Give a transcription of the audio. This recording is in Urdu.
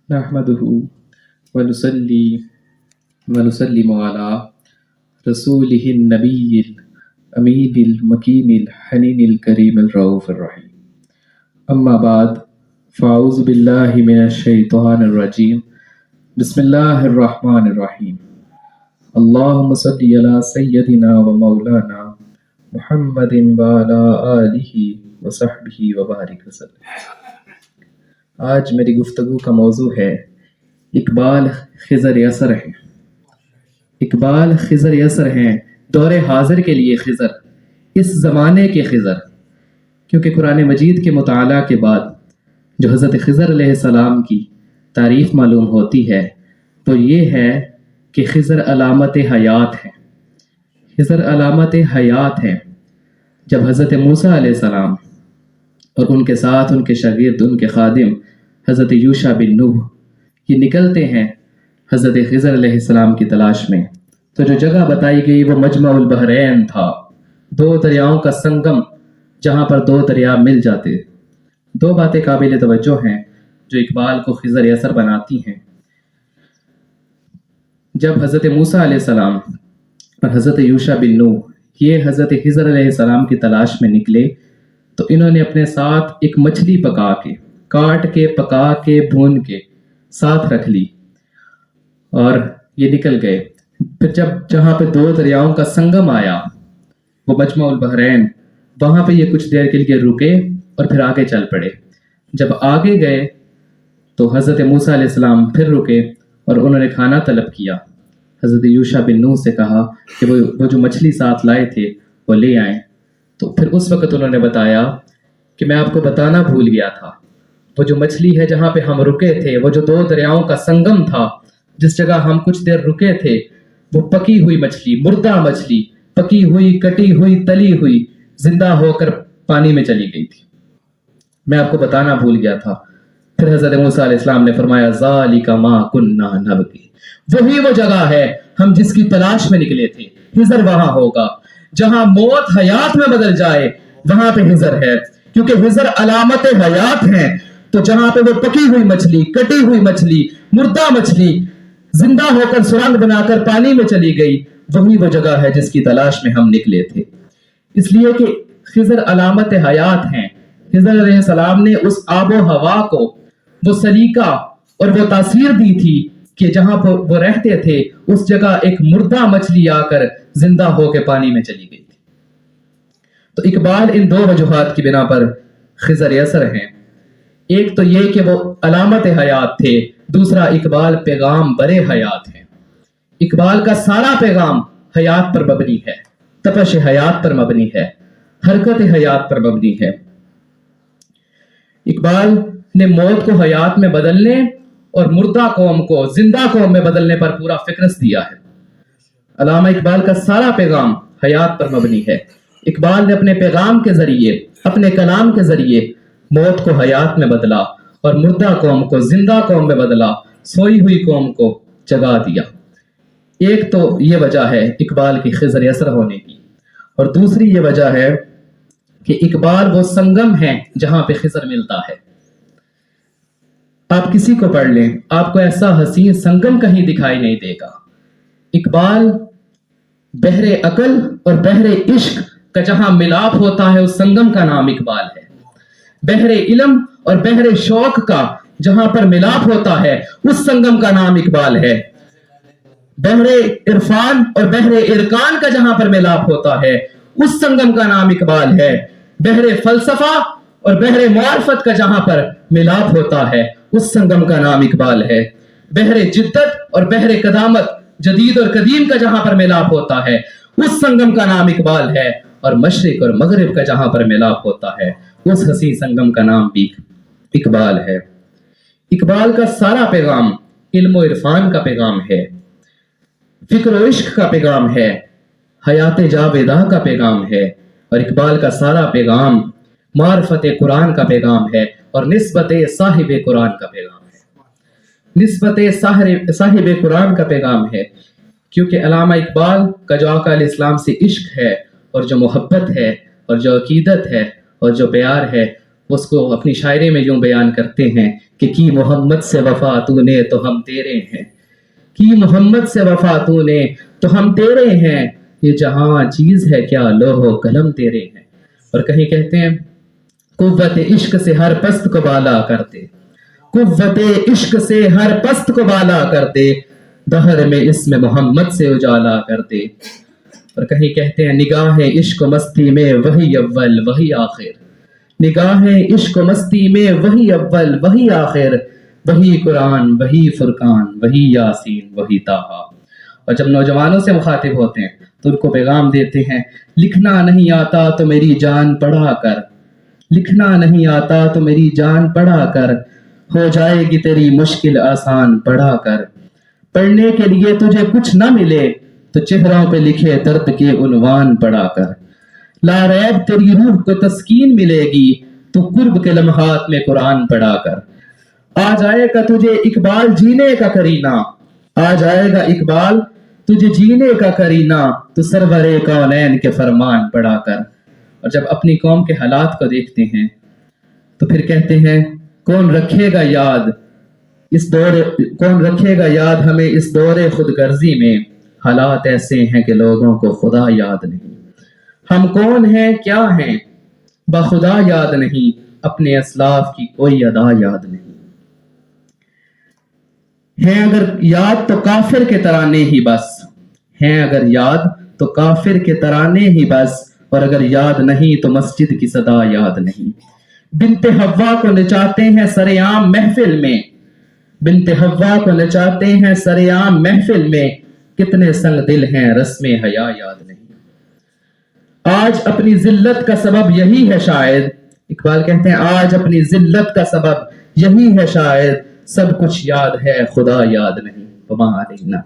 نحمده ونصلي ونسلم على رسوله النبي الأمين المكين الحنين الكريم الرؤوف الرحيم أما بعد فأعوذ بالله من الشيطان الرجيم بسم الله الرحمن الرحيم اللهم صل على سيدنا ومولانا محمد وعلى آله وصحبه وبارك وسلم۔ آج میری گفتگو کا موضوع ہے اقبال خضر یسر ہیں۔ اقبال خضر یسر ہیں، دور حاضر کے لیے خضر، اس زمانے کے خضر، کیونکہ قرآن مجید کے مطالعہ کے بعد جو حضرت خضر علیہ السلام کی تعریف معلوم ہوتی ہے وہ یہ ہے کہ خضر علامت حیات ہیں۔ خضر علامت حیات ہیں۔ جب حضرت موسیٰ علیہ السلام اور ان کے ساتھ ان کے شاگرد، ان کے خادم حضرت یوشع بن نوح یہ نکلتے ہیں حضرت خضر علیہ السلام کی تلاش میں، تو جو جگہ بتائی گئی وہ مجمع البحرین تھا، دو دریاؤں کا سنگم جہاں پر دو دریا مل جاتے۔ دو باتیں قابل توجہ ہیں جو اقبال کو خضر یسر بناتی ہیں۔ جب حضرت موسیٰ علیہ السلام اور حضرت یوشع بن نوح یہ حضرت خضر علیہ السلام کی تلاش میں نکلے تو انہوں نے اپنے ساتھ ایک مچھلی پکا کے، کاٹ کے، پکا کے، بھون کے ساتھ رکھ لی اور یہ نکل گئے۔ پھر جہاں پہ دو دریاؤں کا سنگم آیا وہ مجمع البحرین، وہاں پہ یہ کچھ دیر کے لیے رکے اور پھر آگے چل پڑے۔ جب آگے گئے تو حضرت موسیٰ علیہ السلام پھر رکے اور انہوں نے کھانا طلب کیا۔ حضرت یوشع بن نوح سے کہا کہ وہ جو مچھلی ساتھ لائے تھے وہ لے آئیں۔ تو پھر اس وقت انہوں نے بتایا کہ میں آپ کو بتانا بھول گیا تھا، وہ جو مچھلی ہے جہاں پہ ہم رکے تھے، وہ جو دو دریاؤں کا سنگم تھا، جس جگہ ہم کچھ دیر رکے تھے، وہ پکی ہوئی مچھلی، مردہ مچھلی، پکی ہوئی، کٹی ہوئی، تلی ہوئی، زندہ ہو کر پانی میں چلی گئی تھی۔ میں آپ کو بتانا بھول گیا تھا۔ پھر حضرت موسیٰ علیہ السلام نے فرمایا ذالک ما کنا نبغی، وہی وہ جگہ ہے ہم جس کی تلاش میں نکلے تھے۔ خضر وہاں ہوگا جہاں موت حیات میں بدل جائے، وہاں پہ خضر ہے، کیونکہ خضر علامت حیات ہیں۔ تو جہاں پہ وہ پکی ہوئی مچھلی، کٹی ہوئی مچھلی، مردہ مچھلی زندہ ہو کر سرنگ بنا کر پانی میں چلی گئی، وہی وہ جگہ ہے جس کی تلاش میں ہم نکلے تھے۔ اس لیے کہ خضر علامت حیات ہیں۔ خضر علیہ السلام نے اس آب و ہوا کو وہ سلیقہ اور وہ تاثیر دی تھی کہ جہاں پر وہ رہتے تھے اس جگہ ایک مردہ مچھلی آ کر زندہ ہو کے پانی میں چلی گئی تھی۔ تو اقبال ان دو وجوہات کی بنا پر خضر یسر ہیں۔ ایک تو یہ کہ وہ علامت حیات تھے، دوسرا اقبال پیغام برے حیات ہیں۔ اقبال کا سارا پیغام حیات پر مبنی ہے، تپش حیات پر مبنی ہے، حرکت حیات پر مبنی ہے۔ اقبال نے موت کو حیات میں بدلنے اور مردہ قوم کو زندہ قوم میں بدلنے پر پورا فکرس دیا ہے۔ علامہ اقبال کا سارا پیغام حیات پر مبنی ہے۔ اقبال نے اپنے پیغام کے ذریعے، اپنے کلام کے ذریعے موت کو حیات میں بدلا اور مردہ قوم کو زندہ قوم میں بدلا، سوئی ہوئی قوم کو جگا دیا۔ ایک تو یہ وجہ ہے اقبال کی خضر یسر ہونے کی، اور دوسری یہ وجہ ہے کہ اقبال وہ سنگم ہے جہاں پہ خضر ملتا ہے۔ آپ کسی کو پڑھ لیں، آپ کو ایسا حسین سنگم کہیں دکھائی نہیں دے گا۔ اقبال بحر عقل اور بحر عشق کا جہاں ملاپ ہوتا ہے اس سنگم کا نام اقبال ہے۔ بحر علم اور بحر شوق کا جہاں پر ملاپ ہوتا ہے اس سنگم کا نام اقبال ہے۔ بحر عرفان اور بحر ارکان کا جہاں پر ملاپ ہوتا ہے اس سنگم کا نام اقبال ہے۔ بحر فلسفہ اور بحر معرفت کا جہاں پر ملاپ ہوتا ہے اس سنگم کا نام اقبال ہے۔ بحر جدت اور بحر قدامت، جدید اور قدیم کا جہاں پر ملاپ ہوتا ہے اس سنگم کا نام اقبال ہے، اور مشرق اور مغرب کا جہاں پر ملاپ ہوتا ہے اس حسین سنگم کا نام بھی اقبال ہے۔ اقبال کا سارا پیغام علم و عرفان کا پیغام ہے، فکر و عشق کا پیغام ہے، حیات جاویدہ کا پیغام ہے، اور اقبال کا سارا پیغام معرفت قرآن کا پیغام ہے اور نسبت صاحب قرآن کا پیغام ہے۔ نسبت صاحب قرآن کا پیغام ہے، کیونکہ علامہ اقبال کا جو آقا علیہ السلام سے عشق ہے اور جو محبت ہے اور جو عقیدت ہے اور جو پیار ہے وہ اس کو اپنی شاعری میں یوں بیان کرتے ہیں کہ کی محمد سے وفا تو نے تو ہم تیرے ہیں، کی محمد سے وفا تو نے تو ہم تیرے ہیں، یہ جہاں چیز ہے کیا لوح و قلم تیرے ہیں۔ اور کہیں کہتے ہیں قوت عشق سے ہر پست کو بالا کرتے، قوت عشق سے ہر پست کو بالا کرتے، دہر میں اسم محمد سے اجالا کرتے۔ اور کہیں کہتے ہیں نگاہ عشق و مستی میں وہی اول وہی آخر، نگاہ عشق و مستی میں وہی اول وہی آخر، وہی قرآن وہی فرقان وہی یاسین وہی طٰہٰ۔ اور جب نوجوانوں سے مخاطب ہوتے ہیں تو ان کو پیغام دیتے ہیں لکھنا نہیں آتا تو میری جان پڑھا کر، لکھنا نہیں آتا تو میری جان پڑھا کر، ہو جائے گی تیری مشکل آسان پڑھا کر، پڑھنے کے لیے تجھے کچھ نہ ملے تو چہروں پہ لکھے درد کے عنوان پڑھا کر، لا ریب تیری روح کو تسکین ملے گی تو قرب کے لمحات میں قرآن پڑھا کر، آ جائے گا تجھے اقبال جینے کا کرینہ، آ جائے گا اقبال تجھے جینے کا کرینہ تو سرور کونین کے فرمان پڑھا کر۔ اور جب اپنی قوم کے حالات کو دیکھتے ہیں تو پھر کہتے ہیں کون رکھے گا یاد اس دور، کون رکھے گا یاد ہمیں اس دور خود غرضی میں، حالات ایسے ہیں کہ لوگوں کو خدا یاد نہیں، ہم کون ہیں کیا ہیں بخدا یاد نہیں، اپنے اسلاف کی کوئی ادا یاد نہیں، ہیں اگر یاد تو کافر کے ترانے ہی بس، ہیں اگر یاد تو کافر کے ترانے ہی بس، اور اگر یاد نہیں تو مسجد کی صدا یاد نہیں، بنت حوا کو نچاتے ہیں سرعام محفل میں، بنت حوا کو نچاتے ہیں سرعام محفل میں، کتنے سنگ دل ہیں رسم حیا یاد نہیں، آج اپنی ذلت کا سبب یہی ہے شاید، اقبال کہتے ہیں آج اپنی ذلت کا سبب یہی ہے شاید، سب کچھ یاد ہے خدا یاد نہیں، وما علینا